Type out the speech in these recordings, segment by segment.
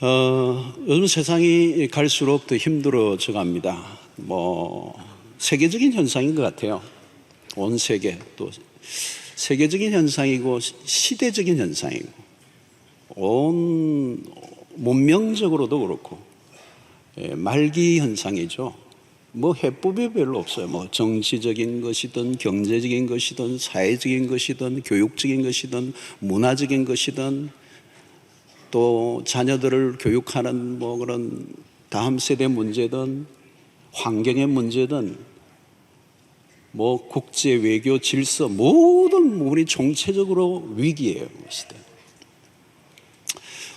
요즘 세상이 갈수록 더 힘들어져 갑니다. 세계적인 현상인 것 같아요. 온 세계, 또 세계적인 현상이고 시대적인 현상이고 온 문명적으로도 그렇고 말기 현상이죠. 해법이 별로 없어요. 정치적인 것이든 경제적인 것이든 사회적인 것이든 교육적인 것이든 문화적인 것이든 또 자녀들을 교육하는 그런 다음 세대 문제든 환경의 문제든 국제 외교 질서 모든 부분이 총체적으로 위기예요. 시대.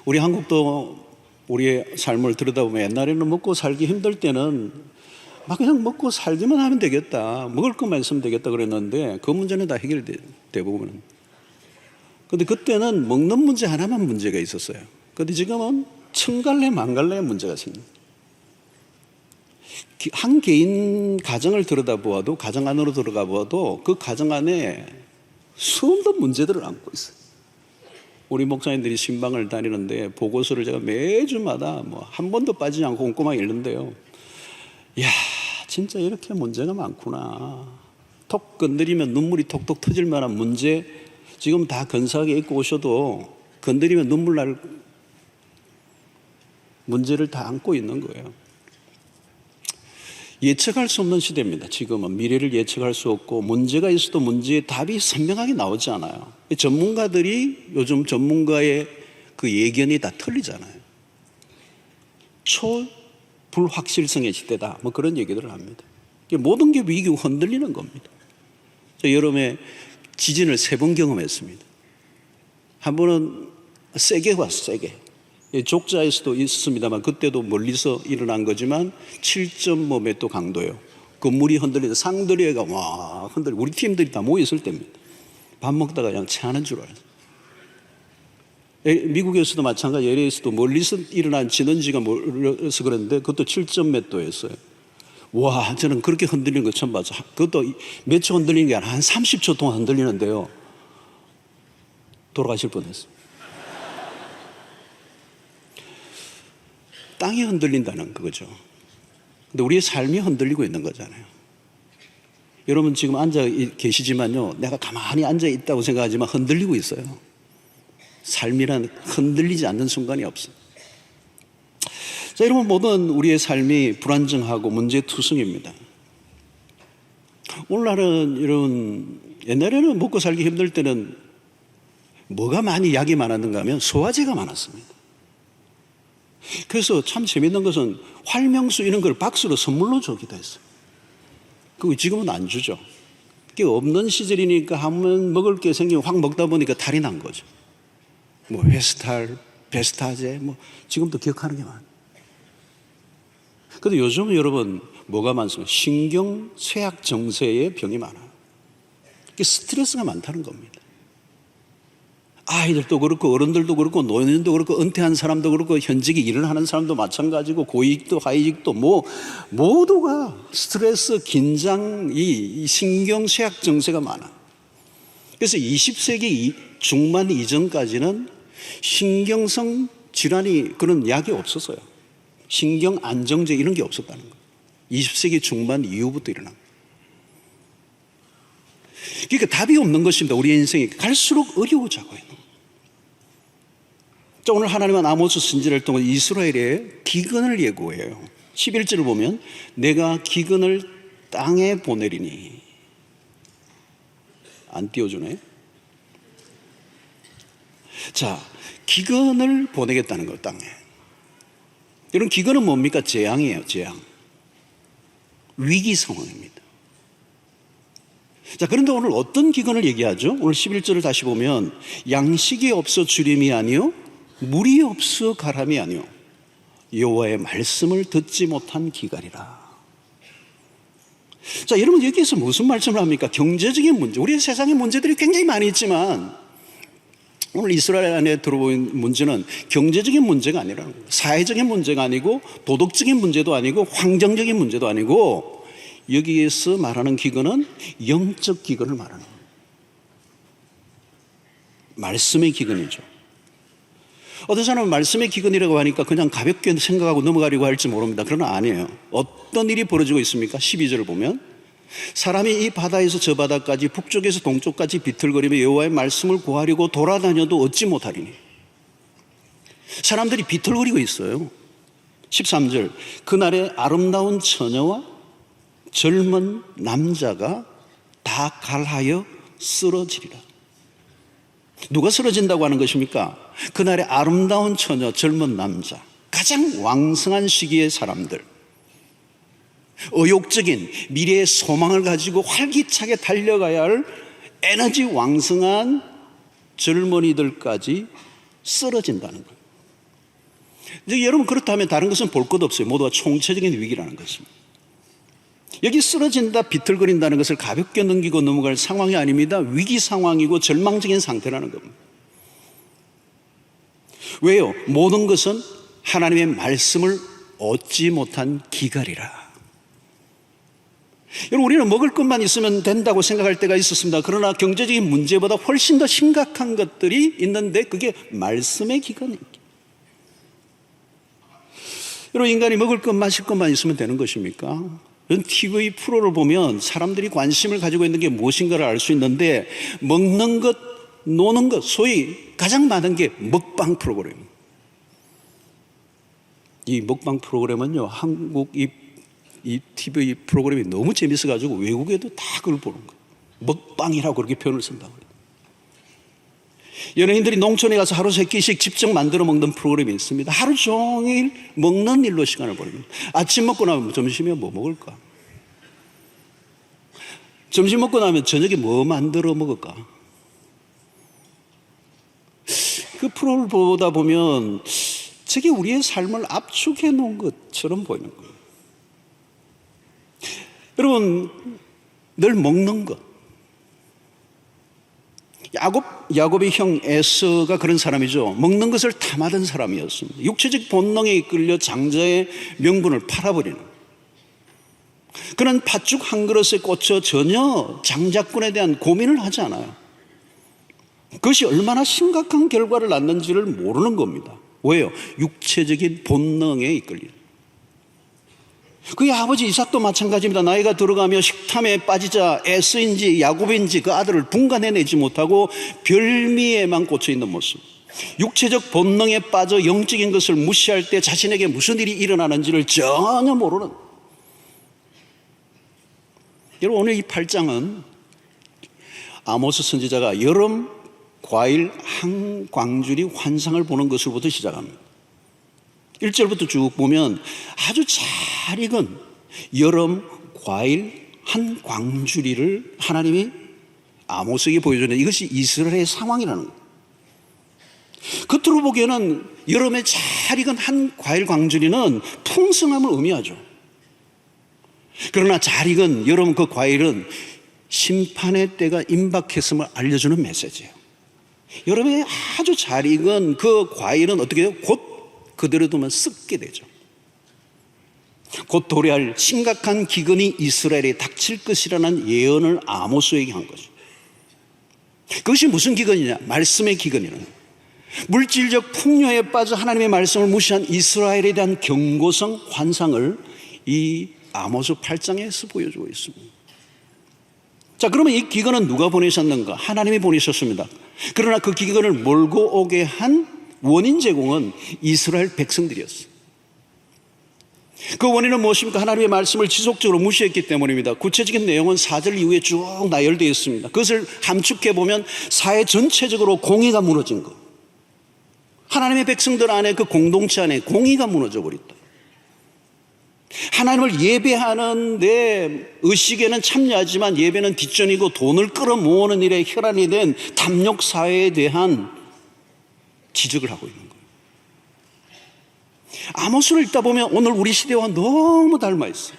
우리 한국도 우리의 삶을 들여다보면 옛날에는 먹고 살기 힘들 때는 그냥 먹고 살기만 하면 되겠다, 먹을 것만 있으면 되겠다 그랬는데 그 문제는 다 해결돼, 대부분은. 근데 그때는 먹는 문제 하나만 문제가 있었어요. 근데 지금은 천갈래 만갈래의 문제가 생깁니다. 한 개인 가정을 들여다보아도, 가정 안으로 들어가 보아도 그 가정 안에 수없는 문제들을 안고 있어요. 우리 목사님들이 신방을 다니는데 보고서를 제가 매주마다 한 번도 빠지지 않고 꼼꼼하게 읽는데요. 이야, 진짜 이렇게 문제가 많구나. 톡 건드리면 눈물이 톡톡 터질 만한 문제, 지금 다 근사하게 입고 오셔도 건드리면 눈물 날 문제를 다 안고 있는 거예요. 예측할 수 없는 시대입니다. 지금은 미래를 예측할 수 없고, 문제가 있어도 문제의 답이 선명하게 나오지 않아요. 전문가들이, 요즘 전문가의 그 예견이 다 틀리잖아요. 초불확실성의 시대다, 그런 얘기들을 합니다. 모든 게 위기고 흔들리는 겁니다. 여름에 지진을 3번 경험했습니다. 한 번은 세게 왔어요, 세게. 족자에서도 있었습니다만 그때도 멀리서 일어난 거지만 7.5 몇 도 강도예요. 건물이 흔들리다 상들이가 와 흔들리고, 우리 팀들이 다 모였을 때입니다. 밥 먹다가 그냥 체하는 줄 알았어요. 미국에서도 마찬가지, LA에서도 멀리서 일어난 진원지가 몰려서 그랬는데 그것도 7. 몇 도였어요. 와, 저는 그렇게 흔들리는 거 처음 봤어요. 그것도 몇 초 흔들리는 게 아니라 한 30초 동안 흔들리는데요. 돌아가실 뻔했어요. 땅이 흔들린다는 그거죠. 근데 우리의 삶이 흔들리고 있는 거잖아요. 여러분 지금 앉아 계시지만요, 내가 가만히 앉아 있다고 생각하지만 흔들리고 있어요. 삶이란 흔들리지 않는 순간이 없어요. 자, 여러분, 모든 우리의 삶이 불안정하고 문제투성입니다. 오늘날은 이런, 옛날에는 먹고 살기 힘들 때는 뭐가 많이 약이 많았는가 하면 소화제가 많았습니다. 그래서 참 재밌는 것은 활명수 이런 걸 박스로 선물로 주기도 했어요. 그거 지금은 안 주죠. 그게 없는 시절이니까 한번 먹을 게 생기면 확 먹다 보니까 탈이 난 거죠. 회스탈, 베스타제, 지금도 기억하는 게 많아요. 근데 요즘은 여러분 뭐가 많습니까? 신경쇠약 정세의 병이 많아요. 그게 스트레스가 많다는 겁니다. 아이들도 그렇고 어른들도 그렇고 노인도 그렇고 은퇴한 사람도 그렇고 현직에 일을 하는 사람도 마찬가지고 고위직도 하위직도 모두가 스트레스, 긴장, 이 신경쇠약 정세가 많아. 그래서 20세기 중반 이전까지는 신경성 질환이 그런 약이 없었어요. 신경 안정제 이런 게 없었다는 거예요. 20세기 중반 이후부터 일어난 거예요. 그러니까 답이 없는 것입니다. 우리의 인생이 갈수록 어려워지고 있는 거예요. 자, 오늘 하나님은 아모스 선지자를 통해 이스라엘의 기근을 예고해요. 11절을 보면 내가 기근을 땅에 보내리니, 안 띄워주네. 자, 기근을 보내겠다는 거, 땅에. 이런 기근은 뭡니까? 재앙이에요, 재앙. 위기 상황입니다. 자, 그런데 오늘 어떤 기근을 얘기하죠? 오늘 11절을 다시 보면 양식이 없어 주림이 아니요 물이 없어 가람이 아니요 여호와의 말씀을 듣지 못한 기갈이라. 자, 여러분 여기에서 무슨 말씀을 합니까? 경제적인 문제, 우리의 세상의 문제들이 굉장히 많이 있지만 오늘 이스라엘 안에 들어온 문제는 경제적인 문제가 아니라는 거예요. 사회적인 문제가 아니고 도덕적인 문제도 아니고 환경적인 문제도 아니고, 여기에서 말하는 기근은 영적 기근을 말하는 거예요. 말씀의 기근이죠. 어떤 사람은 말씀의 기근이라고 하니까 그냥 가볍게 생각하고 넘어가려고 할지 모릅니다. 그러나 아니에요. 어떤 일이 벌어지고 있습니까? 12절을 보면 사람이 이 바다에서 저 바다까지 북쪽에서 동쪽까지 비틀거리며 여호와의 말씀을 구하려고 돌아다녀도 얻지 못하리니. 사람들이 비틀거리고 있어요. 13절 그날에 아름다운 처녀와 젊은 남자가 다 갈하여 쓰러지리라. 누가 쓰러진다고 하는 것입니까? 그날에 아름다운 처녀, 젊은 남자, 가장 왕성한 시기의 사람들, 의욕적인 미래의 소망을 가지고 활기차게 달려가야 할 에너지 왕성한 젊은이들까지 쓰러진다는 거예요. 이제 여러분 그렇다면 다른 것은 볼 것 없어요. 모두가 총체적인 위기라는 것입니다. 여기 쓰러진다, 비틀거린다는 것을 가볍게 넘기고 넘어갈 상황이 아닙니다. 위기 상황이고 절망적인 상태라는 겁니다. 왜요? 모든 것은 하나님의 말씀을 얻지 못한 기갈이라. 여러분, 우리는 먹을 것만 있으면 된다고 생각할 때가 있었습니다. 그러나 경제적인 문제보다 훨씬 더 심각한 것들이 있는데 그게 말씀의 기간입니다. 여러분, 인간이 먹을 것, 마실 것만 있으면 되는 것입니까? TV 프로를 보면 사람들이 관심을 가지고 있는 게 무엇인가를 알 수 있는데 먹는 것, 노는 것, 소위 가장 많은 게 먹방 프로그램입니다. 이 먹방 프로그램은요, 한국 이 TV 프로그램이 너무 재밌어가지고 외국에도 다 그걸 보는 거예요. 먹방이라고 그렇게 표현을 쓴다고 그래요. 연예인들이 농촌에 가서 하루 세 끼씩 직접 만들어 먹는 프로그램이 있습니다. 하루 종일 먹는 일로 시간을 보냅니다. 아침 먹고 나면 점심에 뭐 먹을까? 점심 먹고 나면 저녁에 뭐 만들어 먹을까? 그 프로를 보다 보면 저게 우리의 삶을 압축해 놓은 것처럼 보이는 거예요. 여러분, 늘 먹는 것. 야곱의 형 에서가 그런 사람이죠. 먹는 것을 탐하던 사람이었습니다. 육체적 본능에 이끌려 장자의 명분을 팔아버리는. 그는 팥죽 한 그릇에 꽂혀 전혀 장자권에 대한 고민을 하지 않아요. 그것이 얼마나 심각한 결과를 낳는지를 모르는 겁니다. 왜요? 육체적인 본능에 이끌려. 그의 아버지 이삭도 마찬가지입니다. 나이가 들어가며 식탐에 빠지자 에서인지 야곱인지 그 아들을 분간해내지 못하고 별미에만 꽂혀있는 모습. 육체적 본능에 빠져 영적인 것을 무시할 때 자신에게 무슨 일이 일어나는지를 전혀 모르는. 여러분, 오늘 이 8장은 아모스 선지자가 여름 과일 한 광주리 환상을 보는 것으로부터 시작합니다. 1절부터 쭉 보면 아주 잘 익은 여름 과일 한 광주리를 하나님이 아모스에게 보여주는, 이것이 이스라엘의 상황이라는 거예요. 겉으로 보기에는 여름에 잘 익은 한 과일 광주리는 풍성함을 의미하죠. 그러나 잘 익은 여름 그 과일은 심판의 때가 임박했음을 알려주는 메시지예요. 여름에 아주 잘 익은 그 과일은 어떻게 해요? 곧 그대로 두면 썩게 되죠. 곧 도래할 심각한 기근이 이스라엘에 닥칠 것이라는 예언을 아모스에게 한 거죠. 그것이 무슨 기근이냐? 말씀의 기근이라는 거예요. 물질적 풍요에 빠져 하나님의 말씀을 무시한 이스라엘에 대한 경고성 환상을 이 아모스 8장에서 보여주고 있습니다. 자, 그러면 이 기근은 누가 보내셨는가? 하나님이 보내셨습니다. 그러나 그 기근을 몰고 오게 한 원인 제공은 이스라엘 백성들이었어요. 그 원인은 무엇입니까? 하나님의 말씀을 지속적으로 무시했기 때문입니다. 구체적인 내용은 4절 이후에 쭉 나열되어 있습니다. 그것을 함축해 보면 사회 전체적으로 공의가 무너진 것, 하나님의 백성들 안에, 그 공동체 안에 공의가 무너져 버렸다. 하나님을 예배하는데 의식에는 참여하지만 예배는 뒷전이고 돈을 끌어모으는 일에 혈안이 된 탐욕 사회에 대한 지적을 하고 있는 거예요. 아모스를 읽다 보면 오늘 우리 시대와 너무 닮아 있어요.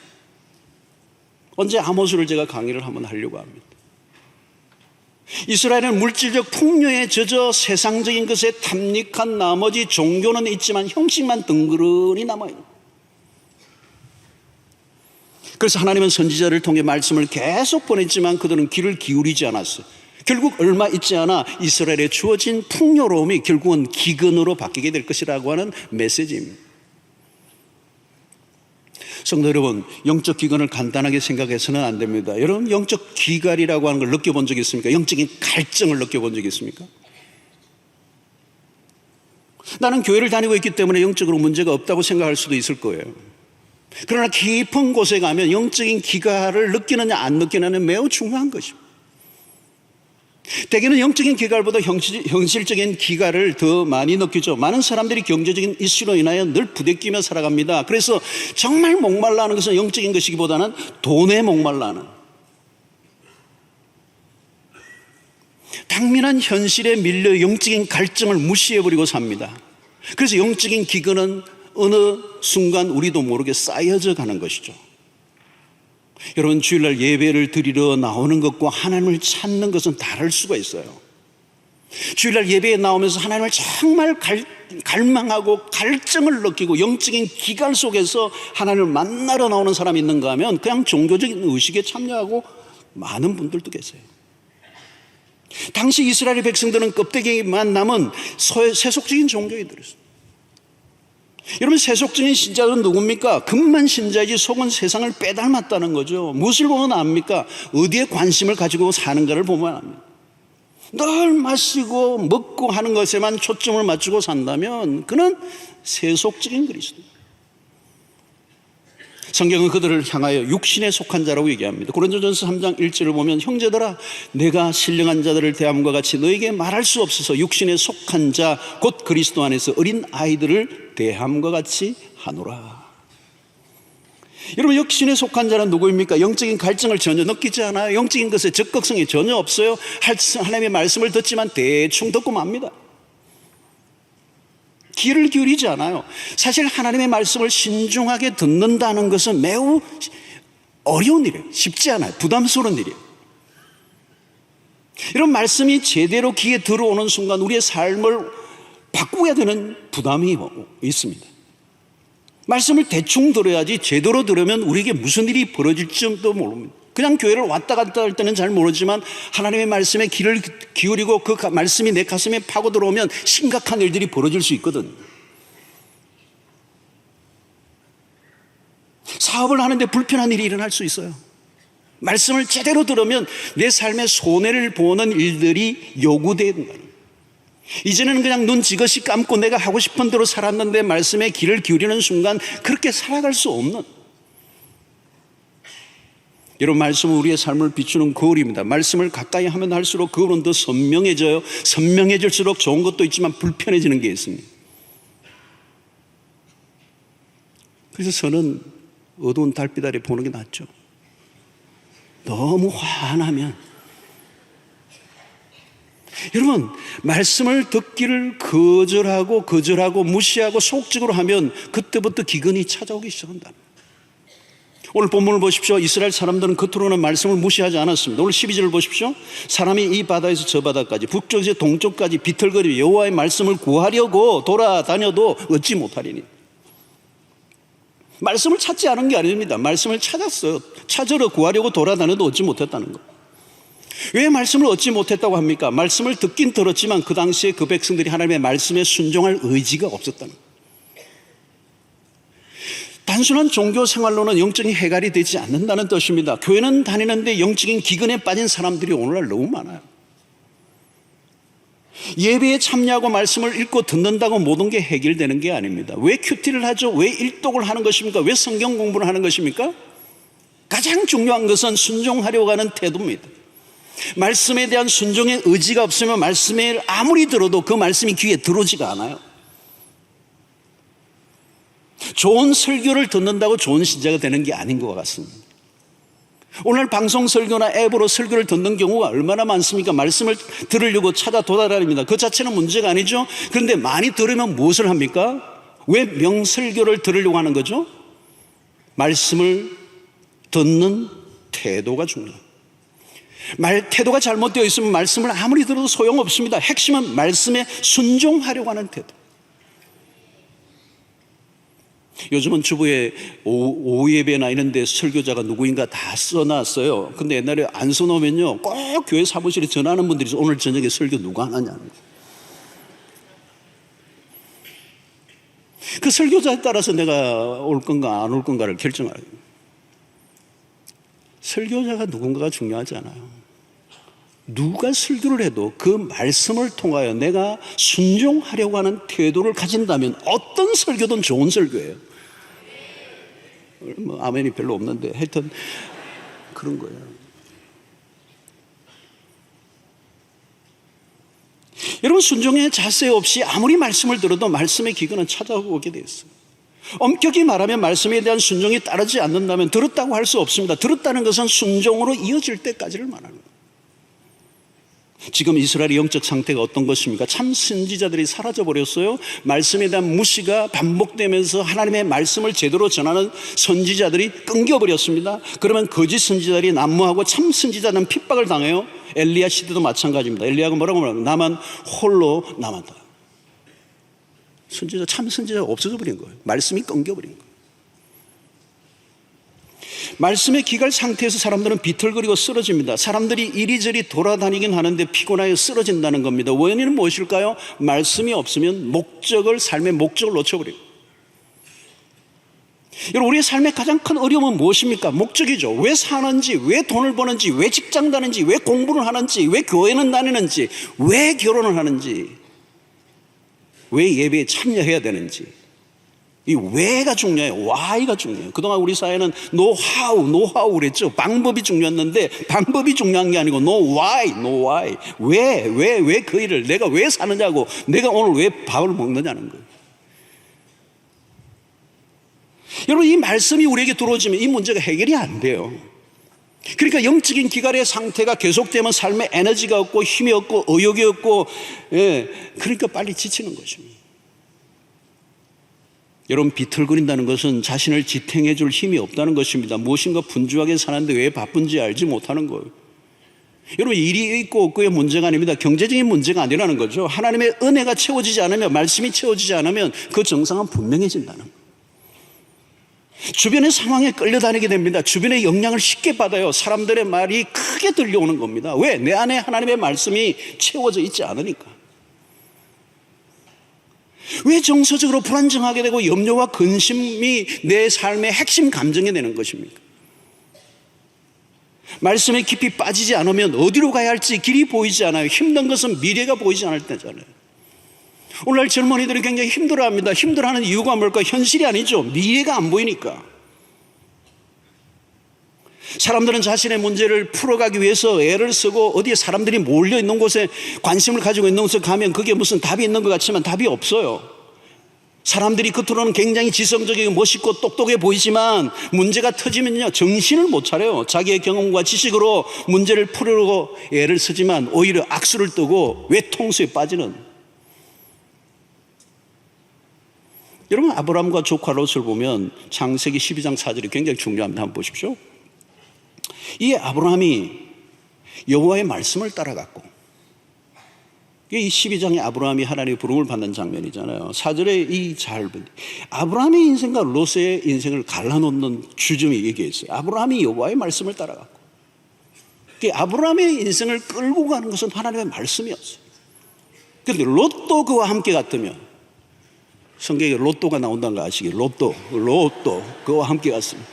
언제 아모스를 제가 강의를 한번 하려고 합니다. 이스라엘은 물질적 풍요에 젖어 세상적인 것에 탐닉한 나머지 종교는 있지만 형식만 덩그러니 남아있는 거예요. 그래서 하나님은 선지자를 통해 말씀을 계속 보냈지만 그들은 귀를 기울이지 않았어요. 결국 얼마 있지 않아 이스라엘에 주어진 풍요로움이 결국은 기근으로 바뀌게 될 것이라고 하는 메시지입니다. 성도 여러분, 영적 기근을 간단하게 생각해서는 안 됩니다. 여러분, 영적 기갈이라고 하는 걸 느껴본 적이 있습니까? 영적인 갈증을 느껴본 적이 있습니까? 나는 교회를 다니고 있기 때문에 영적으로 문제가 없다고 생각할 수도 있을 거예요. 그러나 깊은 곳에 가면 영적인 기갈을 느끼느냐 안 느끼느냐는 매우 중요한 것입니다. 대개는 영적인 기갈보다 현실적인 기갈을 더 많이 느끼죠. 많은 사람들이 경제적인 이슈로 인하여 늘 부대끼며 살아갑니다. 그래서 정말 목말라 하는 것은 영적인 것이기보다는 돈에 목말라 하는, 당면한 현실에 밀려 영적인 갈증을 무시해버리고 삽니다. 그래서 영적인 기근은 어느 순간 우리도 모르게 쌓여져 가는 것이죠. 여러분, 주일날 예배를 드리러 나오는 것과 하나님을 찾는 것은 다를 수가 있어요. 주일날 예배에 나오면서 하나님을 정말 갈망하고 갈증을 느끼고 영적인 기갈 속에서 하나님을 만나러 나오는 사람이 있는가 하면 그냥 종교적인 의식에 참여하고 많은 분들도 계세요. 당시 이스라엘 백성들은 껍데기만 남은 세속적인 종교인들이었어요. 여러분, 세속적인 신자들은 누굽니까? 겉만 신자이지 속은 세상을 빼닮았다는 거죠. 무엇을 보면 압니까? 어디에 관심을 가지고 사는가를 보면 압니다. 늘 마시고 먹고 하는 것에만 초점을 맞추고 산다면 그는 세속적인 그리스도. 성경은 그들을 향하여 육신에 속한 자라고 얘기합니다. 고린도전서 3장 1절을 보면, 형제들아, 내가 신령한 자들을 대함과 같이 너에게 말할 수 없어서 육신에 속한 자 곧 그리스도 안에서 어린 아이들을 대함과 같이 하노라. 여러분, 육신에 속한 자는 누구입니까? 영적인 갈증을 전혀 느끼지 않아요. 영적인 것에 적극성이 전혀 없어요. 하나님의 말씀을 듣지만 대충 듣고 맙니다. 귀를 기울이지 않아요. 사실 하나님의 말씀을 신중하게 듣는다는 것은 매우 어려운 일이에요. 쉽지 않아요. 부담스러운 일이에요. 이런 말씀이 제대로 귀에 들어오는 순간 우리의 삶을 바꾸어야 되는 부담이 있습니다. 말씀을 대충 들어야지 제대로 들으면 우리에게 무슨 일이 벌어질지도 모릅니다. 그냥 교회를 왔다 갔다 할 때는 잘 모르지만 하나님의 말씀에 귀를 기울이고 그 말씀이 내 가슴에 파고 들어오면 심각한 일들이 벌어질 수 있거든. 사업을 하는데 불편한 일이 일어날 수 있어요. 말씀을 제대로 들으면 내 삶에 손해를 보는 일들이 요구된다는 거예요. 이제는 그냥 눈 지그시 감고 내가 하고 싶은 대로 살았는데 말씀에 귀를 기울이는 순간 그렇게 살아갈 수 없는, 여러분, 말씀은 우리의 삶을 비추는 거울입니다. 말씀을 가까이 하면 할수록 거울은 더 선명해져요. 선명해질수록 좋은 것도 있지만 불편해지는 게 있습니다. 그래서 저는 어두운 달빛 아래 보는 게 낫죠. 너무 화나면, 여러분, 말씀을 듣기를 거절하고 무시하고 속직으로 하면 그때부터 기근이 찾아오기 시작한다. 오늘 본문을 보십시오. 이스라엘 사람들은 겉으로는 말씀을 무시하지 않았습니다. 오늘 12절을 보십시오. 사람이 이 바다에서 저 바다까지 북쪽에서 동쪽까지 비틀거리며 여호와의 말씀을 구하려고 돌아다녀도 얻지 못하리니. 말씀을 찾지 않은 게 아닙니다. 말씀을 찾았어요. 찾으러 구하려고 돌아다녀도 얻지 못했다는 거. 왜 말씀을 얻지 못했다고 합니까? 말씀을 듣긴 들었지만 그 당시에 그 백성들이 하나님의 말씀에 순종할 의지가 없었다는 거예요. 단순한 종교 생활로는 영적인 해결이 되지 않는다는 뜻입니다. 교회는 다니는데 영적인 기근에 빠진 사람들이 오늘날 너무 많아요. 예배에 참여하고 말씀을 읽고 듣는다고 모든 게 해결되는 게 아닙니다. 왜 큐티를 하죠? 왜 일독을 하는 것입니까? 왜 성경 공부를 하는 것입니까? 가장 중요한 것은 순종하려고 하는 태도입니다. 말씀에 대한 순종의 의지가 없으면 말씀을 아무리 들어도 그 말씀이 귀에 들어오지가 않아요. 좋은 설교를 듣는다고 좋은 신자가 되는 게 아닌 것 같습니다. 오늘 방송 설교나 앱으로 설교를 듣는 경우가 얼마나 많습니까? 말씀을 들으려고 찾아 돌아다닙니다. 그 자체는 문제가 아니죠. 그런데 많이 들으면 무엇을 합니까? 왜 명설교를 들으려고 하는 거죠? 말씀을 듣는 태도가 중요합니다. 태도가 잘못되어 있으면 말씀을 아무리 들어도 소용없습니다. 핵심은 말씀에 순종하려고 하는 태도. 요즘은 주부에 오후 예배나 이런 데 설교자가 누구인가 다 써놨어요. 근데 옛날에 안 써놓으면요, 꼭 교회 사무실에 전화하는 분들이 있어요. 오늘 저녁에 설교 누가 하느냐는 거예요. 그 설교자에 따라서 내가 올 건가 안 올 건가를 결정해요. 설교자가 누군가가 중요하지 않아요. 누가 설교를 해도 그 말씀을 통하여 내가 순종하려고 하는 태도를 가진다면 어떤 설교든 좋은 설교예요. 뭐 아멘이 별로 없는데 하여튼 그런 거예요. 여러분, 순종의 자세 없이 아무리 말씀을 들어도 말씀의 기근은 찾아오게 되어 있어요. 엄격히 말하면 말씀에 대한 순종이 따르지 않는다면 들었다고 할 수 없습니다. 들었다는 것은 순종으로 이어질 때까지를 말하는 거예요. 지금 이스라엘의 영적 상태가 어떤 것입니까? 참 선지자들이 사라져버렸어요. 말씀에 대한 무시가 반복되면서 하나님의 말씀을 제대로 전하는 선지자들이 끊겨버렸습니다. 그러면 거짓 선지자들이 난무하고 참 선지자는 핍박을 당해요. 엘리야 시대도 마찬가지입니다. 엘리야가 뭐라고 말하면 나만 홀로 남았다. 선지자, 참 선지자가 없어져 버린 거예요. 말씀이 끊겨버린 거예요. 말씀의 기갈 상태에서 사람들은 비틀거리고 쓰러집니다. 사람들이 이리저리 돌아다니긴 하는데 피곤하여 쓰러진다는 겁니다. 원인은 무엇일까요? 말씀이 없으면 삶의 목적을 놓쳐버리고. 여러분, 우리의 삶의 가장 큰 어려움은 무엇입니까? 목적이죠. 왜 사는지, 왜 돈을 버는지, 왜 직장 다는지, 왜 공부를 하는지, 왜 교회는 다니는지, 왜 결혼을 하는지, 왜 예배에 참여해야 되는지. 이 왜가 중요해요. why가 중요해요. 그동안 우리 사회는 노하우 그랬죠. 방법이 중요했는데 방법이 중요한 게 아니고 no why. 왜 그 일을 내가 왜 사느냐고, 내가 오늘 왜 밥을 먹느냐는 거예요. 여러분, 이 말씀이 우리에게 들어오지면 이 문제가 해결이 안 돼요. 그러니까 영적인 기갈의 상태가 계속되면 삶에 에너지가 없고 힘이 없고 의욕이 없고, 그러니까 빨리 지치는 것입니다. 여러분, 비틀거린다는 것은 자신을 지탱해 줄 힘이 없다는 것입니다. 무엇인가 분주하게 사는데 왜 바쁜지 알지 못하는 거예요. 여러분, 일이 있고 없고의 문제가 아닙니다. 경제적인 문제가 아니라는 거죠. 하나님의 은혜가 채워지지 않으면, 말씀이 채워지지 않으면 그 정상은 분명해진다는 거예요. 주변의 상황에 끌려다니게 됩니다. 주변의 영향을 쉽게 받아요. 사람들의 말이 크게 들려오는 겁니다. 왜? 내 안에 하나님의 말씀이 채워져 있지 않으니까. 왜 정서적으로 불안정하게 되고 염려와 근심이 내 삶의 핵심 감정이 되는 것입니까? 말씀에 깊이 빠지지 않으면 어디로 가야 할지 길이 보이지 않아요. 힘든 것은 미래가 보이지 않을 때잖아요. 오늘날 젊은이들이 굉장히 힘들어합니다. 힘들어하는 이유가 뭘까? 현실이 아니죠. 미래가 안 보이니까. 사람들은 자신의 문제를 풀어가기 위해서 애를 쓰고 어디에 사람들이 몰려있는 곳에 관심을 가지고 있는 곳에 가면 그게 무슨 답이 있는 것 같지만 답이 없어요. 사람들이 겉으로는 굉장히 지성적이고 멋있고 똑똑해 보이지만 문제가 터지면요, 정신을 못 차려요. 자기의 경험과 지식으로 문제를 풀으려고 애를 쓰지만 오히려 악수를 뜨고 외통수에 빠지는. 여러분, 아브라함과 조카 롯을 보면 창세기 12장 4절이 굉장히 중요합니다. 한번 보십시오. 이 아브라함이 여호와의 말씀을 따라갔고, 이 12장에 아브라함이 하나님의 부름을 받는 장면이잖아요. 4절에 이 짧은 아브라함의 인생과 롯의 인생을 갈라놓는 주점이 여기에 있어요. 아브라함이 여호와의 말씀을 따라갔고, 아브라함의 인생을 끌고 가는 것은 하나님의 말씀이었어요. 그런데 롯도 그와 함께 갔다면, 성경에 롯도가 나온다는 거 아시겠어요? 롯도 그와 함께 갔습니다.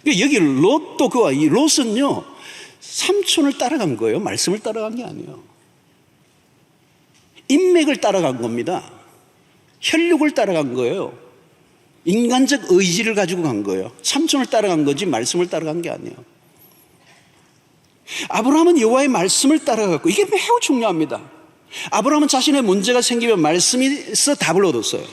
여기 롯도 그와 이 롯은요, 삼촌을 따라간 거예요. 말씀을 따라간 게 아니에요. 인맥을 따라간 겁니다. 혈육을 따라간 거예요. 인간적 의지를 가지고 간 거예요. 삼촌을 따라간 거지 말씀을 따라간 게 아니에요. 아브라함은 여호와의 말씀을 따라갔고, 이게 매우 중요합니다. 아브라함은 자신의 문제가 생기면 말씀에서 답을 얻었어요.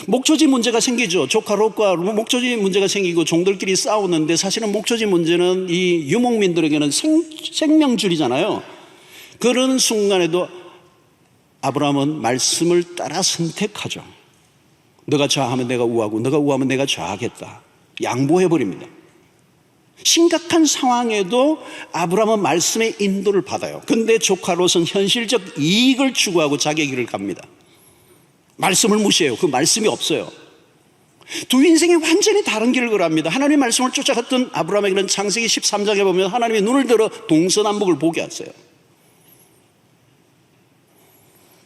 목초지 문제가 생기죠. 조카 롯과 목초지 문제가 생기고 종들끼리 싸우는데, 사실은 목초지 문제는 이 유목민들에게는 생명줄이잖아요. 그런 순간에도 아브라함은 말씀을 따라 선택하죠. 너가 좌하면 내가 우하고 너가 우하면 내가 좌하겠다. 양보해버립니다. 심각한 상황에도 아브라함은 말씀의 인도를 받아요. 그런데 조카 롯은 현실적 이익을 추구하고 자기의 길을 갑니다. 말씀을 무시해요. 그 말씀이 없어요. 두 인생이 완전히 다른 길을 걸어갑니다. 하나님의 말씀을 쫓아갔던 아브라함에게는 창세기 13장에 보면 하나님의 눈을 들어 동서남북을 보게 하세요.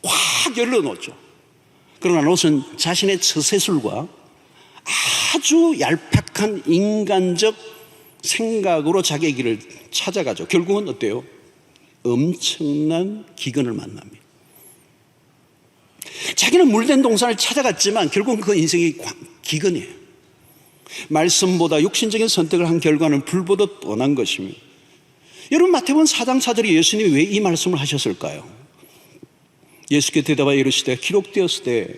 확 열어놓죠. 그러나 롯은 자신의 처세술과 아주 얄팍한 인간적 생각으로 자기의 길을 찾아가죠. 결국은 어때요? 엄청난 기근을 만납니다. 자기는 물된 동산을 찾아갔지만 결국은 그 인생이 기근이에요. 말씀보다 육신적인 선택을 한 결과는 불보듯 뻔한 것입니다. 여러분, 마태복음 4장 4절에 예수님이 왜 이 말씀을 하셨을까요? 예수께 대답하여 이르시되 기록되었을 때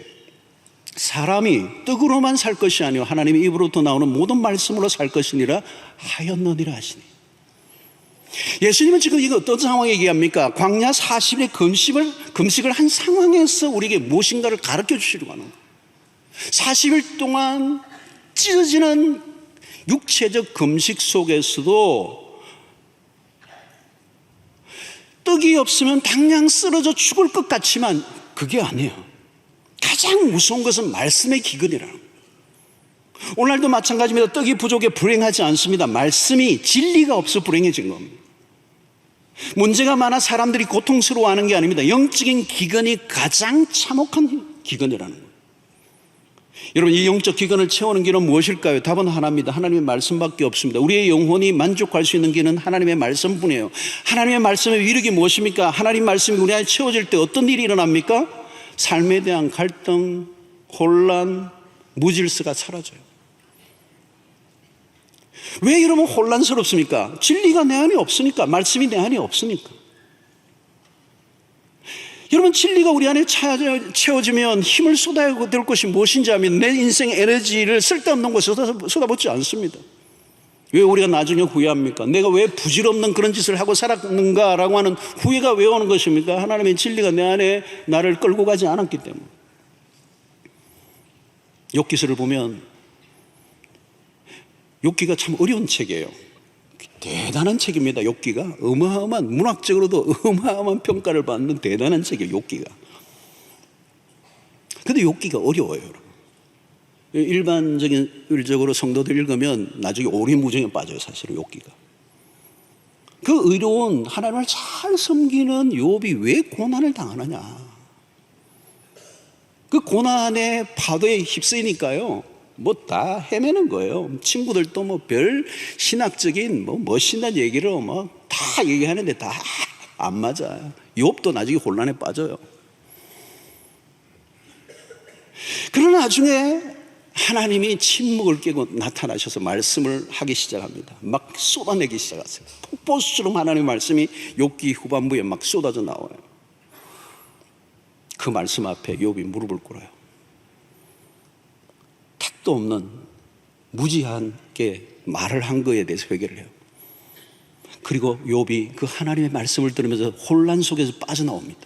사람이 떡으로만 살 것이 아니요 하나님의 입으로부터 나오는 모든 말씀으로 살 것이니라 하였느니라 하시니. 예수님은 지금 이거 어떤 상황에 얘기합니까? 광야 40일의 금식을 한 상황에서 우리에게 무엇인가를 가르쳐 주시려고 하는 거예요. 40일 동안 찢어지는 육체적 금식 속에서도 떡이 없으면 당장 쓰러져 죽을 것 같지만 그게 아니에요. 가장 무서운 것은 말씀의 기근이라는 거예요. 오늘도 마찬가지입니다. 떡이 부족해 불행하지 않습니다. 말씀이 진리가 없어 불행해진 겁니다. 문제가 많아 사람들이 고통스러워하는 게 아닙니다. 영적인 기근이 가장 참혹한 기근이라는 거예요. 여러분, 이 영적 기근을 채우는 길은 무엇일까요? 답은 하나입니다. 하나님의 말씀밖에 없습니다. 우리의 영혼이 만족할 수 있는 길은 하나님의 말씀뿐이에요. 하나님의 말씀의 위력이 무엇입니까? 하나님 말씀이 우리 안에 채워질 때 어떤 일이 일어납니까? 삶에 대한 갈등, 혼란, 무질서가 사라져요. 왜 여러분 혼란스럽습니까? 진리가 내 안에 없으니까, 말씀이 내 안에 없으니까. 여러분, 진리가 우리 안에 채워지면 힘을 쏟아야 될 것이 무엇인지 하면 내 인생의 에너지를 쓸데없는 곳에 쏟아붓지 않습니다. 왜 우리가 나중에 후회합니까? 내가 왜 부질없는 그런 짓을 하고 살았는가라고 하는 후회가 왜 오는 것입니까? 하나님의 진리가 내 안에 나를 끌고 가지 않았기 때문에. 욥기서를 보면 욥기가 참 어려운 책이에요. 대단한 책입니다. 욥기가 어마어마한, 문학적으로도 어마어마한 평가를 받는 대단한 책이에요. 욥기가. 근데 욥기가 어려워요, 여러분. 일반적으로 성도들 읽으면 나중에 오리무중에 빠져요, 사실은 욥기가. 그 의로운 하나님을 잘 섬기는 욥이 왜 고난을 당하느냐? 그 고난의 파도에 휩쓰이니까요, 뭐 다 헤매는 거예요. 친구들도 뭐 별 신학적인 뭐 멋있는 얘기를 뭐 다 얘기하는데 다 안 맞아요. 욥도 나중에 혼란에 빠져요. 그러나 나중에 하나님이 침묵을 깨고 나타나셔서 말씀을 하기 시작합니다. 막 쏟아내기 시작하세요. 폭포수처럼 하나님의 말씀이 욥기 후반부에 막 쏟아져 나와요. 그 말씀 앞에 욥이 무릎을 꿇어요. 택도 없는 무지하게 말을 한 거에 대해서 회개를 해요. 그리고 욥이 그 하나님의 말씀을 들으면서 혼란 속에서 빠져나옵니다.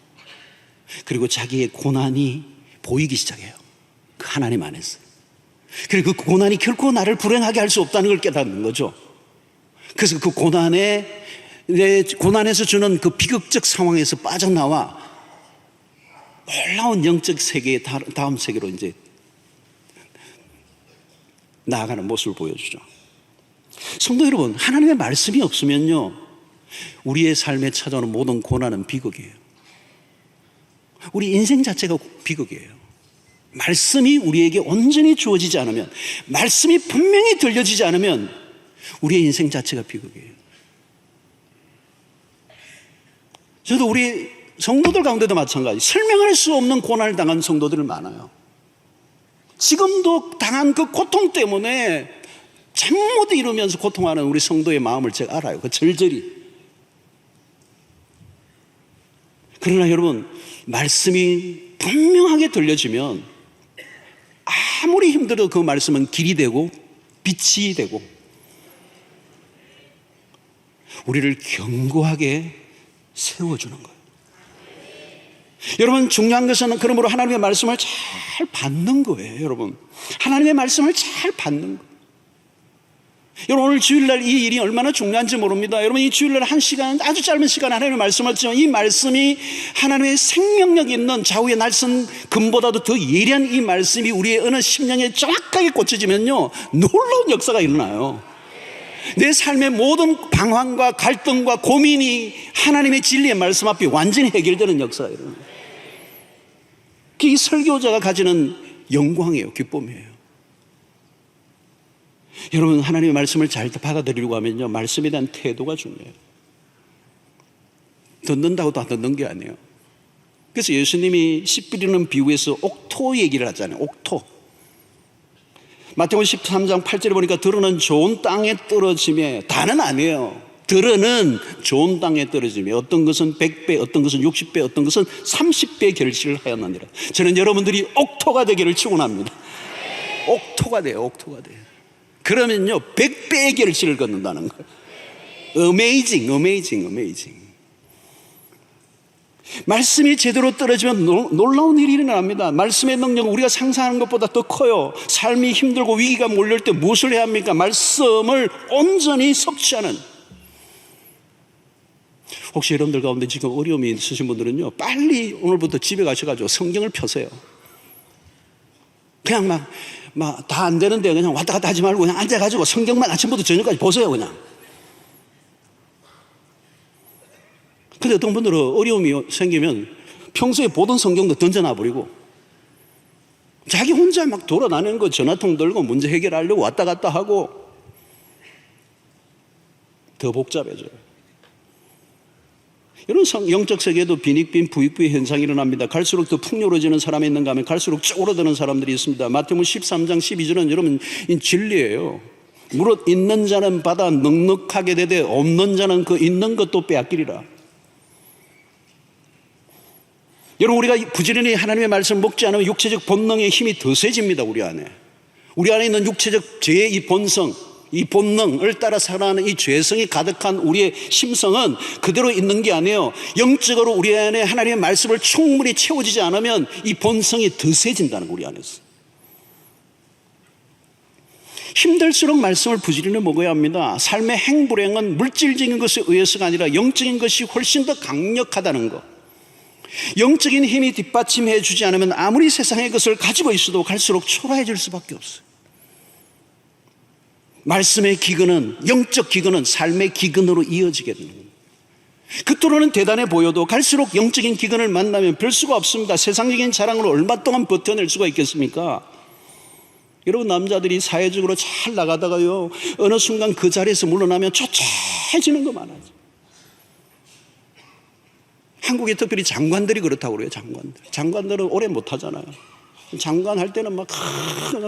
그리고 자기의 고난이 보이기 시작해요. 그 하나님 안에서. 그리고 그 고난이 결코 나를 불행하게 할 수 없다는 걸 깨닫는 거죠. 그래서 그 고난에서 주는 그 비극적 상황에서 빠져나와 놀라운 영적 세계의 다음 세계로 이제 나아가는 모습을 보여주죠. 성도 여러분, 하나님의 말씀이 없으면요, 우리의 삶에 찾아오는 모든 고난은 비극이에요. 우리 인생 자체가 비극이에요. 말씀이 우리에게 온전히 주어지지 않으면, 말씀이 분명히 들려지지 않으면 우리의 인생 자체가 비극이에요. 저도 우리 성도들 가운데도 마찬가지, 설명할 수 없는 고난을 당한 성도들이 많아요. 지금도 당한 그 고통 때문에 잠 못 이루면서 고통하는 우리 성도의 마음을 제가 알아요. 그 절절히. 그러나 여러분, 말씀이 분명하게 들려지면 아무리 힘들어도 그 말씀은 길이 되고 빛이 되고 우리를 견고하게 세워주는 거예요. 여러분, 중요한 것은 그러므로 하나님의 말씀을 잘 받는 거예요. 여러분, 하나님의 말씀을 잘 받는 거예요. 여러분, 오늘 주일날 이 일이 얼마나 중요한지 모릅니다. 여러분, 이 주일날 한 시간, 아주 짧은 시간 하나님의 말씀을 듣지만 이 말씀이 하나님의 생명력 있는 좌우의 날선 금보다도 더 예리한 이 말씀이 우리의 어느 심령에 정확하게 꽂혀지면요, 놀라운 역사가 일어나요. 내 삶의 모든 방황과 갈등과 고민이 하나님의 진리의 말씀 앞에 완전히 해결되는 역사가 일어나요. 그게 이 설교자가 가지는 영광이에요. 기쁨이에요. 여러분, 하나님의 말씀을 잘 받아들이려고 하면요, 말씀에 대한 태도가 중요해요. 듣는다고 다 듣는 게 아니에요. 그래서 예수님이 씨 뿌리는 비유에서 옥토 얘기를 하잖아요. 옥토. 마태복음 13장 8절에 보니까 들어는 좋은 땅에 떨어짐에, 다는 아니에요. 들어는 좋은 땅에 떨어짐에 어떤 것은 100배, 어떤 것은 60배, 어떤 것은 30배 결실을 하였느니라. 저는 여러분들이 옥토가 되기를 축원합니다. 옥토가 돼요. 옥토가 돼요. 그러면요, 100배의 결실을 걷는다는 거예요. Amazing. 말씀이 제대로 떨어지면 놀라운 일이 일어납니다. 말씀의 능력은 우리가 상상하는 것보다 더 커요. 삶이 힘들고 위기가 몰려올 때 무엇을 해야 합니까? 말씀을 온전히 섭취하는. 혹시 여러분들 가운데 지금 어려움이 있으신 분들은요, 빨리 오늘부터 집에 가셔가지고 성경을 펴세요. 그냥 막 다 안 되는데 그냥 왔다 갔다 하지 말고 그냥 앉아가지고 성경만 아침부터 저녁까지 보세요. 그냥. 근데 어떤 분들은 어려움이 생기면 평소에 보던 성경도 던져놔버리고 자기 혼자 막 돌아다니는 거, 전화통 들고 문제 해결하려고 왔다 갔다 하고 더 복잡해져요. 이런 영적 세계에도 빈익빈 부익부의 현상이 일어납니다. 갈수록 더 풍요로워지는 사람이 있는가 하면 갈수록 쪼그라드는 사람들이 있습니다. 마태복음 13장 12절은 여러분, 이 진리예요. 무릇 있는 자는 받아 넉넉하게 되되 없는 자는 그 있는 것도 빼앗기리라. 여러분, 우리가 부지런히 하나님의 말씀을 먹지 않으면 육체적 본능의 힘이 더 세집니다. 우리 안에 있는 육체적 죄의 이 본성, 이 본능을 따라 살아가는 이 죄성이 가득한 우리의 심성은 그대로 있는 게 아니에요. 영적으로 우리 안에 하나님의 말씀을 충분히 채워지지 않으면 이 본성이 더 세진다는 거예요. 우리 안에서 힘들수록 말씀을 부지런히 먹어야 합니다. 삶의 행불행은 물질적인 것에 의해서가 아니라 영적인 것이 훨씬 더 강력하다는 것. 영적인 힘이 뒷받침해 주지 않으면 아무리 세상의 것을 가지고 있어도 갈수록 초라해질 수밖에 없어요. 말씀의 기근은, 영적 기근은 삶의 기근으로 이어지게 됩니다. 겉으로는 대단해 보여도 갈수록 영적인 기근을 만나면 별 수가 없습니다. 세상적인 자랑으로 얼마 동안 버텨낼 수가 있겠습니까? 여러분, 남자들이 사회적으로 잘 나가다가요, 어느 순간 그 자리에서 물러나면 초췌해지는 거 많아요. 한국에 특별히 장관들이 그렇다고 그래요. 장관들은 오래 못 하잖아요. 장관 할 때는 막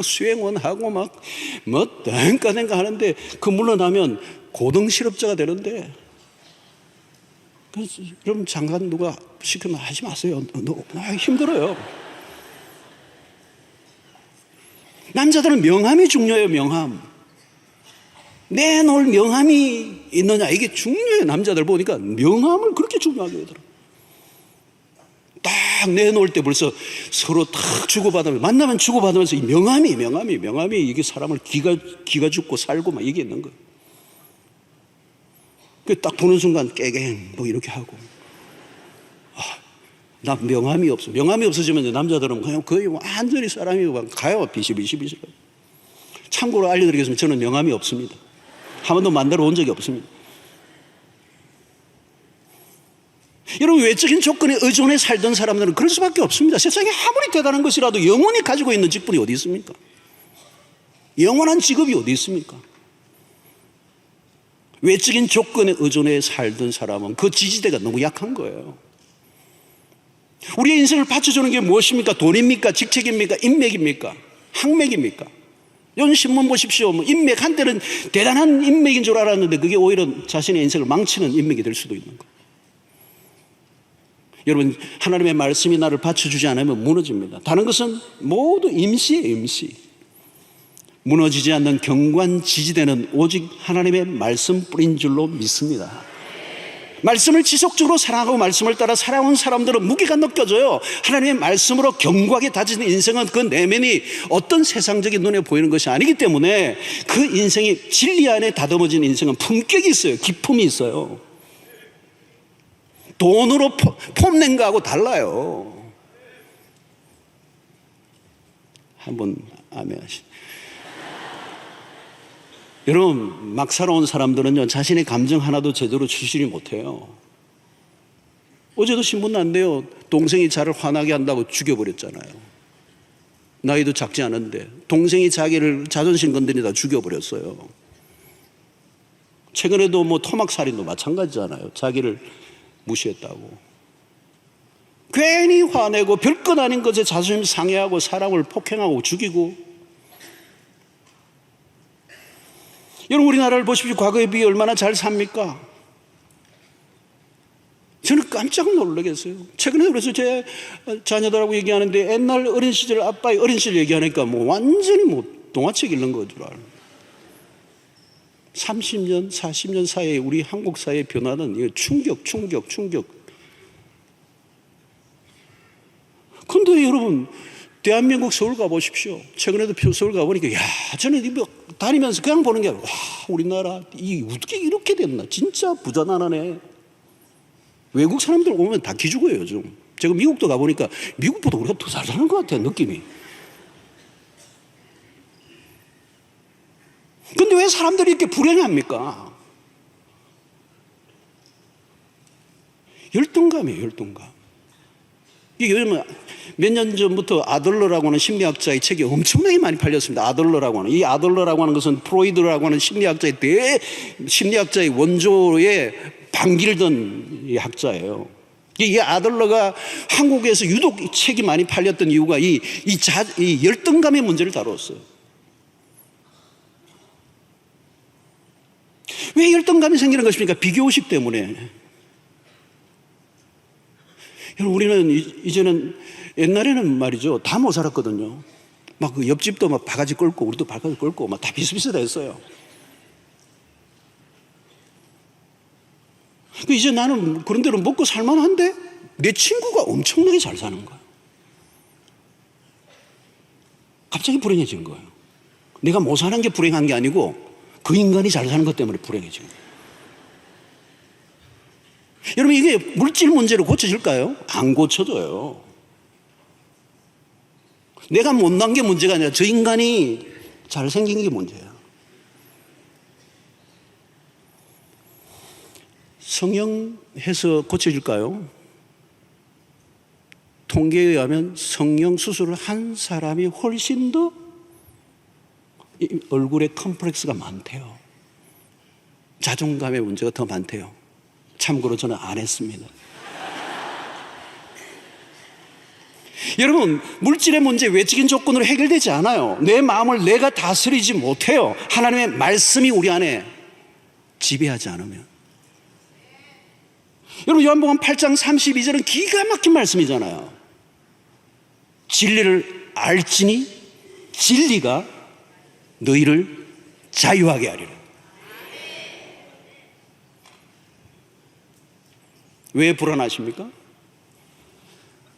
수행원하고 뭐 땡까 하는데 그 물러나면 고등 실업자가 되는데, 그래서 여러분, 장관 누가 시키면 하지 마세요. 힘들어요. 남자들은 명함이 중요해요. 명함. 내놓을 명함이 있느냐, 이게 중요해요. 남자들 보니까 명함을 그렇게 중요하게 하더라고요. 딱 내놓을 때 벌써 서로 탁 주고받으면, 만나면 주고받으면서 이 명함이 이게 사람을 기가 죽고 살고 막 이게 있는 거예요. 그 딱 보는 순간 깨갱 뭐 이렇게 하고, 나 명함이 없어. 명함이 없어지면 남자들은 그냥 거의 완전히 사람이 가요. 비시비시. 참고로 알려드리겠습니다. 저는 명함이 없습니다. 한 번도 만들어 온 적이 없습니다. 여러분, 외적인 조건에 의존해 살던 사람들은 그럴 수밖에 없습니다. 세상에 아무리 대단한 것이라도 영원히 가지고 있는 직분이 어디 있습니까? 영원한 직업이 어디 있습니까? 외적인 조건에 의존해 살던 사람은 그 지지대가 너무 약한 거예요. 우리의 인생을 받쳐주는 게 무엇입니까? 돈입니까? 직책입니까? 인맥입니까? 학맥입니까? 요즘 신문 보십시오. 인맥, 한때는 대단한 인맥인 줄 알았는데 그게 오히려 자신의 인생을 망치는 인맥이 될 수도 있는 거예요. 여러분, 하나님의 말씀이 나를 받쳐주지 않으면 무너집니다. 다른 것은 모두 임시예요. 임시. 무너지지 않는 견고한 지지대는 오직 하나님의 말씀 뿌린 줄로 믿습니다. 말씀을 지속적으로 사랑하고 말씀을 따라 살아온 사람들은 무게가 느껴져요. 하나님의 말씀으로 견고하게 다진 인생은 그 내면이 어떤 세상적인 눈에 보이는 것이 아니기 때문에 그 인생이 진리 안에 다듬어진 인생은 품격이 있어요. 기품이 있어요. 돈으로 폼낸 거하고 달라요. 한번 아멘 하시. 여러분, 막 살아온 사람들은요, 자신의 감정 하나도 제대로 추스리 못해요. 어제도 신문 났는데요, 동생이 자를 화나게 한다고 죽여버렸잖아요. 나이도 작지 않은데 동생이 자기를 자존심 건드리다 죽여버렸어요. 최근에도 뭐 토막살인도 마찬가지잖아요. 자기를 무시했다고. 괜히 화내고 별것 아닌 것에 자존심 상해하고 사람을 폭행하고 죽이고. 여러분, 우리나라를 보십시오. 과거에 비해 얼마나 잘 삽니까? 저는 깜짝 놀라겠어요. 최근에 그래서 제 자녀들하고 얘기하는데 옛날 어린 시절, 아빠의 어린 시절 얘기하니까 뭐 완전히 뭐 동화책 읽는 거 줄 알아요. 30년, 40년 사이에 우리 한국 사회의 변화는 충격. 근데 여러분, 대한민국 서울 가보십시오. 최근에도 서울 가보니까, 야, 저는 다니면서 그냥 보는 게, 와, 우리나라, 어떻게 이렇게 됐나? 진짜 부자 나라네. 외국 사람들 오면 다 기죽어요, 요즘. 제가 미국도 가보니까, 미국보다 우리가 더 잘 사는 것 같아요, 느낌이. 근데 왜 사람들이 이렇게 불행합니까? 열등감이에요, 열등감. 이게 요즘 몇 년 전부터 아들러라고 하는 심리학자의 책이 엄청나게 많이 팔렸습니다. 아들러라고 하는. 이 아들러라고 하는 것은 프로이드라고 하는 심리학자의 원조에 반기를 든 이 학자예요. 이 아들러가 한국에서 유독 책이 많이 팔렸던 이유가 이 열등감의 문제를 다뤘어요. 왜 열등감이 생기는 것입니까? 비교의식 때문에. 여러분, 우리는 이제는 옛날에는 말이죠, 다 못 살았거든요. 막 그 옆집도 막 바가지 끌고 우리도 바가지 끌고 막 다 비슷비슷했어요. 이제 나는 그런 대로 먹고 살만한데 내 친구가 엄청나게 잘 사는 거야. 갑자기 불행해진 거예요. 내가 못 사는 게 불행한 게 아니고 그 인간이 잘 사는 것 때문에 불행해진 거예요. 여러분, 이게 물질 문제로 고쳐질까요? 안 고쳐져요. 내가 못난 게 문제가 아니라 저 인간이 잘생긴 게 문제야. 성형해서 고쳐질까요? 통계에 의하면 성형 수술을 한 사람이 훨씬 더 얼굴에 컴플렉스가 많대요. 자존감의 문제가 더 많대요. 참고로 저는 안 했습니다. 여러분, 물질의 문제 외적인 조건으로 해결되지 않아요. 내 마음을 내가 다스리지 못해요. 하나님의 말씀이 우리 안에 지배하지 않으면. 여러분, 요한복음 8장 32절은 기가 막힌 말씀이잖아요. 진리를 알지니 진리가 너희를 자유하게 하리라. 왜 불안하십니까?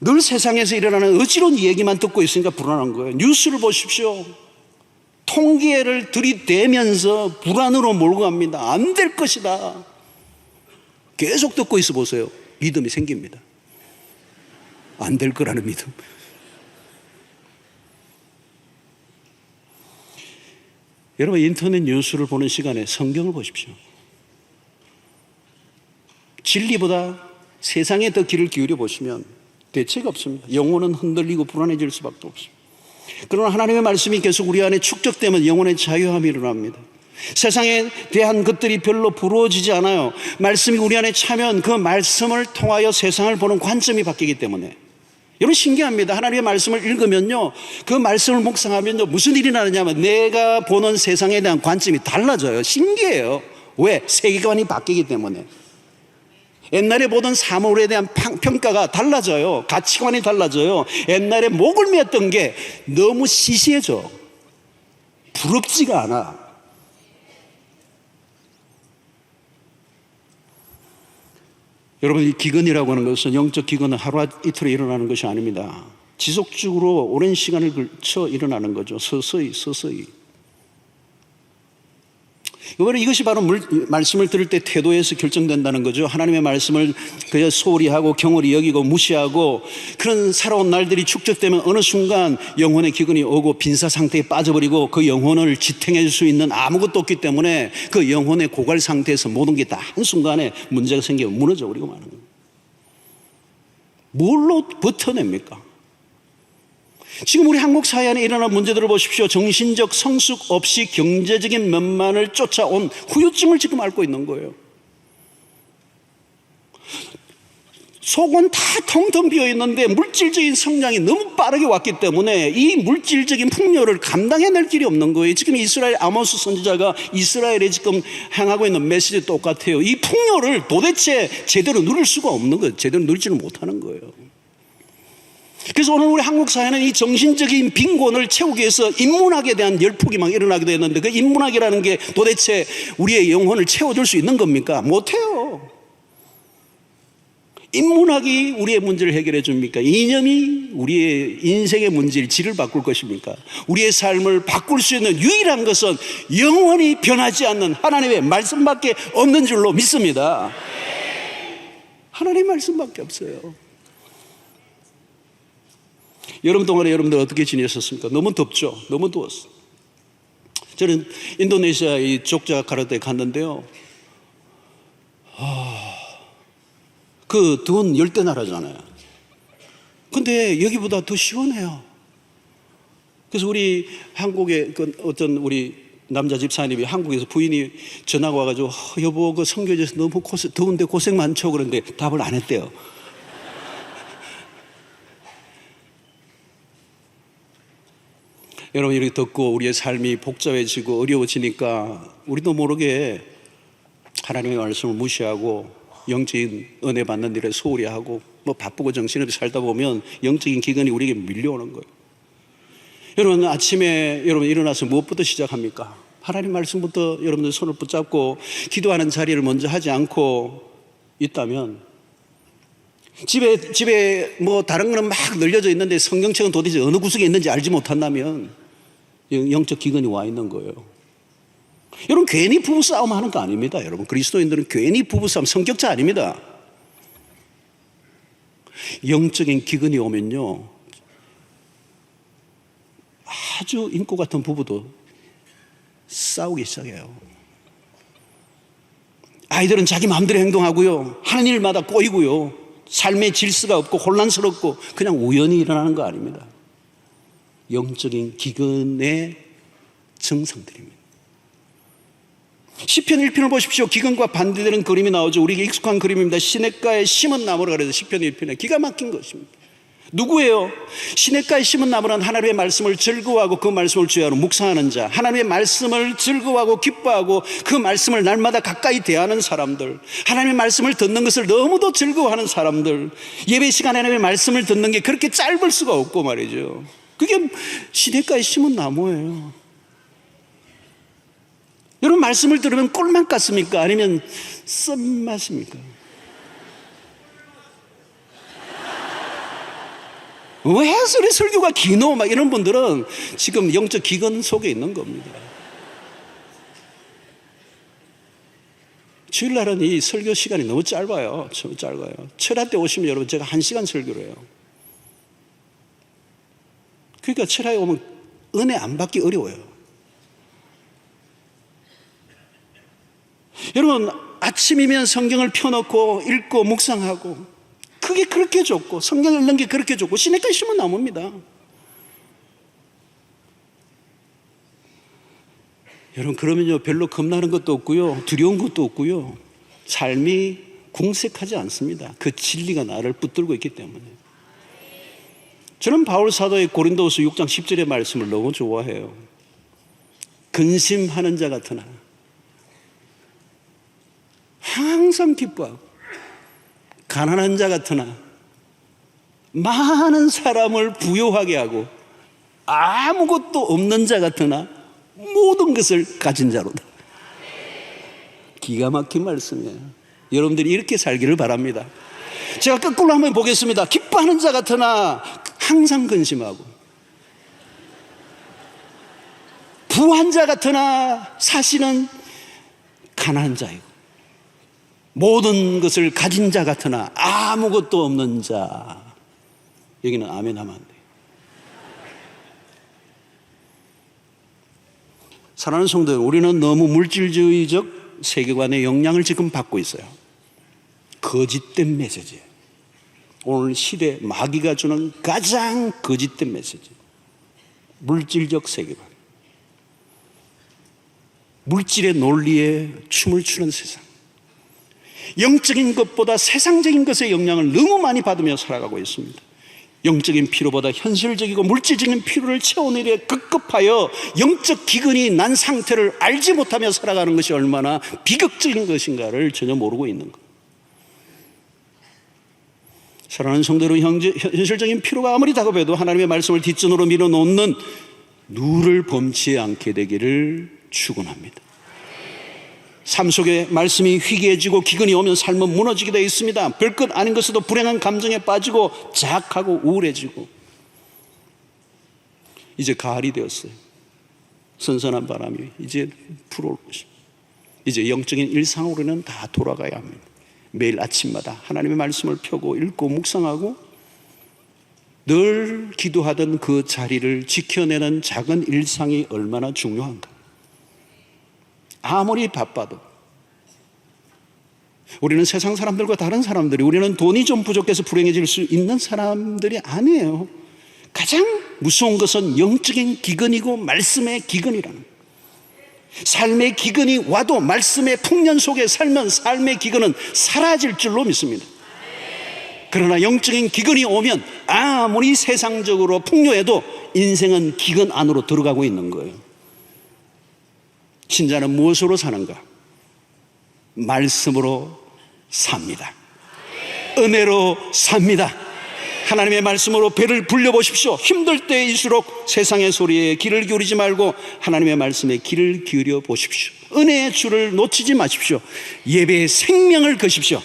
늘 세상에서 일어나는 어지러운 얘기만 듣고 있으니까 불안한 거예요. 뉴스를 보십시오. 통계를 들이대면서 불안으로 몰고 갑니다. 안 될 것이다. 계속 듣고 있어 보세요. 믿음이 생깁니다. 안 될 거라는 믿음. 여러분, 인터넷 뉴스를 보는 시간에 성경을 보십시오. 진리보다 세상에 더 귀를 기울여 보시면 대책 없습니다. 영혼은 흔들리고 불안해질 수밖에 없습니다. 그러나 하나님의 말씀이 계속 우리 안에 축적되면 영혼의 자유함이 일어납니다. 세상에 대한 것들이 별로 부러워지지 않아요. 말씀이 우리 안에 차면 그 말씀을 통하여 세상을 보는 관점이 바뀌기 때문에. 여러분, 신기합니다. 하나님의 말씀을 읽으면요, 그 말씀을 묵상하면요, 무슨 일이 나느냐면 내가 보는 세상에 대한 관점이 달라져요. 신기해요. 왜? 세계관이 바뀌기 때문에. 옛날에 보던 사물에 대한 평가가 달라져요. 가치관이 달라져요. 옛날에 목을 메었던 게 너무 시시해져. 부럽지가 않아. 여러분, 이 기근이라고 하는 것은, 영적 기근은 하루 이틀에 일어나는 것이 아닙니다. 지속적으로 오랜 시간을 걸쳐 일어나는 거죠. 서서히. 이것이 바로 말씀을 들을 때 태도에서 결정된다는 거죠. 하나님의 말씀을 그저 소홀히 하고 경홀히 여기고 무시하고 그런 살아온 날들이 축적되면 어느 순간 영혼의 기근이 오고 빈사 상태에 빠져버리고 그 영혼을 지탱해 줄 수 있는 아무것도 없기 때문에 그 영혼의 고갈 상태에서 모든 게 다 한순간에 문제가 생겨 무너져 버리고 마는 거예요. 뭘로 버텨냅니까? 지금 우리 한국 사회 안에 일어난 문제들을 보십시오. 정신적 성숙 없이 경제적인 면만을 쫓아온 후유증을 지금 앓고 있는 거예요. 속은 다 텅텅 비어 있는데 물질적인 성장이 너무 빠르게 왔기 때문에 이 물질적인 풍요를 감당해낼 길이 없는 거예요. 지금 이스라엘 아모스 선지자가 이스라엘에 지금 행하고 있는 메시지 똑같아요. 이 풍요를 도대체 제대로 누릴 수가 없는 거예요. 제대로 누리지는 못하는 거예요. 그래서 오늘 우리 한국 사회는 이 정신적인 빈곤을 채우기 위해서 인문학에 대한 열폭이 막 일어나게 되었는데, 그 인문학이라는 게 도대체 우리의 영혼을 채워줄 수 있는 겁니까? 못해요. 인문학이 우리의 문제를 해결해 줍니까? 이념이 우리의 인생의 문제를 질을 바꿀 것입니까? 우리의 삶을 바꿀 수 있는 유일한 것은 영원히 변하지 않는 하나님의 말씀밖에 없는 줄로 믿습니다. 하나님의 말씀밖에 없어요. 여름 동안에 여러분들 어떻게 지내셨습니까? 너무 덥죠? 너무 더웠어요. 저는 인도네시아 이 족자카르타에 갔는데요. 그 더운 열대 나라잖아요. 근데 여기보다 더 시원해요. 그래서 우리 한국의 그 어떤 우리 남자 집사님이 한국에서 부인이 전화가 와가지고 여보 그 선교지에서 너무 더운데 고생 많죠? 그런데 답을 안 했대요. 여러분, 이렇게 덥고 우리의 삶이 복잡해지고 어려워지니까 우리도 모르게 하나님의 말씀을 무시하고 영적인 은혜 받는 일에 소홀히 하고 바쁘고 정신없이 살다 보면 영적인 기근이 우리에게 밀려오는 거예요. 여러분, 아침에 여러분 일어나서 무엇부터 시작합니까? 하나님 말씀부터 여러분들 손을 붙잡고 기도하는 자리를 먼저 하지 않고 있다면, 집에 뭐 다른 거는 막 널려져 있는데 성경책은 도대체 어느 구석에 있는지 알지 못한다면 영적 기근이 와 있는 거예요. 여러분, 괜히 부부싸움 하는 거 아닙니다. 여러분, 그리스도인들은 괜히 부부싸움, 성격자 아닙니다. 영적인 기근이 오면요, 아주 인고 같은 부부도 싸우기 시작해요. 아이들은 자기 마음대로 행동하고요, 하는 일마다 꼬이고요, 삶의 질서가 없고 혼란스럽고 그냥 우연히 일어나는 거 아닙니다. 영적인 기근의 증상들입니다. 시편 1편을 보십시오. 기근과 반대되는 그림이 나오죠. 우리에게 익숙한 그림입니다. 시냇가에 심은 나무라 그래서 시편 1편에 기가 막힌 것입니다. 누구예요? 시냇가에 심은 나무는 하나님의 말씀을 즐거워하고 그 말씀을 주야로 묵상하는 자, 하나님의 말씀을 즐거워하고 기뻐하고 그 말씀을 날마다 가까이 대하는 사람들, 하나님의 말씀을 듣는 것을 너무도 즐거워하는 사람들, 예배 시간에 하나님의 말씀을 듣는 게 그렇게 짧을 수가 없고 말이죠. 그게 시냇가에 심은 나무예요. 여러분, 말씀을 들으면 꿀맛 같습니까? 아니면 쓴맛입니까? 왜 우리 설교가 기노? 막 이런 분들은 지금 영적 기근 속에 있는 겁니다. 주일날은 이 설교 시간이 너무 짧아요. 철야 때 오시면 여러분 제가 1시간 설교를 해요. 그러니까 철야에 오면 은혜 안 받기 어려워요. 여러분, 아침이면 성경을 펴놓고 읽고 묵상하고 그게 그렇게 좋고 성경 읽는 게 그렇게 좋고 시냇가에 심은 나무입니다. 여러분, 그러면요 별로 겁나는 것도 없고요, 두려운 것도 없고요, 삶이 궁색하지 않습니다. 그 진리가 나를 붙들고 있기 때문에. 저는 바울 사도의 고린도후서 6장 10절의 말씀을 너무 좋아해요. 근심하는 자 같으나 항상 기뻐하고, 가난한 자 같으나 많은 사람을 부요하게 하고, 아무것도 없는 자 같으나 모든 것을 가진 자로다. 기가 막힌 말씀이에요. 여러분들이 이렇게 살기를 바랍니다. 제가 거꾸로 한번 보겠습니다. 기뻐하는 자 같으나 항상 근심하고, 부한 자 같으나 사실은 가난한 자이고, 모든 것을 가진 자 같으나 아무것도 없는 자. 여기는 아멘 하면 안 돼요. 사랑하는 성도들, 우리는 너무 물질주의적 세계관의 영향을 지금 받고 있어요. 거짓된 메시지. 오늘 시대 마귀가 주는 가장 거짓된 메시지. 물질적 세계관. 물질의 논리에 춤을 추는 세상. 영적인 것보다 세상적인 것의 영향을 너무 많이 받으며 살아가고 있습니다. 영적인 필요보다 현실적이고 물질적인 필요를 채우느라 급급하여 영적 기근이 난 상태를 알지 못하며 살아가는 것이 얼마나 비극적인 것인가를 전혀 모르고 있는 것. 사랑하는 성도로 현실적인 필요가 아무리 다급해도 하나님의 말씀을 뒷전으로 밀어놓는 누를 범치 않게 되기를 축원합니다. 삶 속에 말씀이 희귀해지고 기근이 오면 삶은 무너지게 되어 있습니다. 별것 아닌 것에도 불행한 감정에 빠지고 자학하고 우울해지고, 이제 가을이 되었어요. 선선한 바람이 이제 불어올 것입니다. 이제 영적인 일상으로는 다 돌아가야 합니다. 매일 아침마다 하나님의 말씀을 펴고 읽고 묵상하고 늘 기도하던 그 자리를 지켜내는 작은 일상이 얼마나 중요한가. 아무리 바빠도 우리는 세상 사람들과 다른 사람들이, 우리는 돈이 좀 부족해서 불행해질 수 있는 사람들이 아니에요. 가장 무서운 것은 영적인 기근이고 말씀의 기근이라는 거예요. 삶의 기근이 와도 말씀의 풍년 속에 살면 삶의 기근은 사라질 줄로 믿습니다. 그러나 영적인 기근이 오면 아무리 세상적으로 풍요해도 인생은 기근 안으로 들어가고 있는 거예요. 신자는 무엇으로 사는가? 말씀으로 삽니다. 은혜로 삽니다. 하나님의 말씀으로 배를 불려보십시오. 힘들 때일수록 세상의 소리에 귀를 기울이지 말고 하나님의 말씀에 귀를 기울여 보십시오. 은혜의 줄을 놓치지 마십시오. 예배의 생명을 거십시오.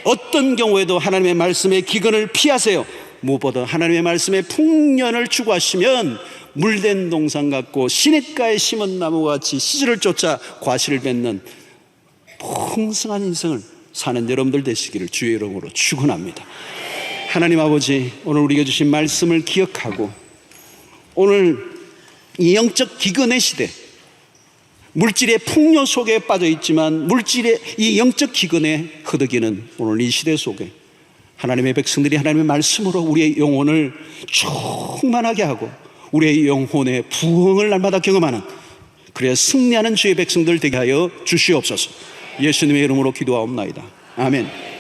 어떤 경우에도 하나님의 말씀의 기근을 피하세요. 무엇보다 하나님의 말씀의 풍년을 추구하시면 물된 동산 같고 시냇가에 심은 나무와 같이 시절을 쫓아 과실을 맺는 풍성한 인생을 사는 여러분들 되시기를 주의 이름으로 축원합니다. 하나님 아버지, 오늘 우리에게 주신 말씀을 기억하고 오늘 이 영적 기근의 시대, 물질의 풍요 속에 빠져 있지만 물질의 이 영적 기근에 허덕이는 오늘 이 시대 속에 하나님의 백성들이 하나님의 말씀으로 우리의 영혼을 충만하게 하고 우리의 영혼의 부흥을 날마다 경험하는, 그래야 승리하는 주의 백성들 되게 하여 주시옵소서. 예수님의 이름으로 기도하옵나이다. 아멘.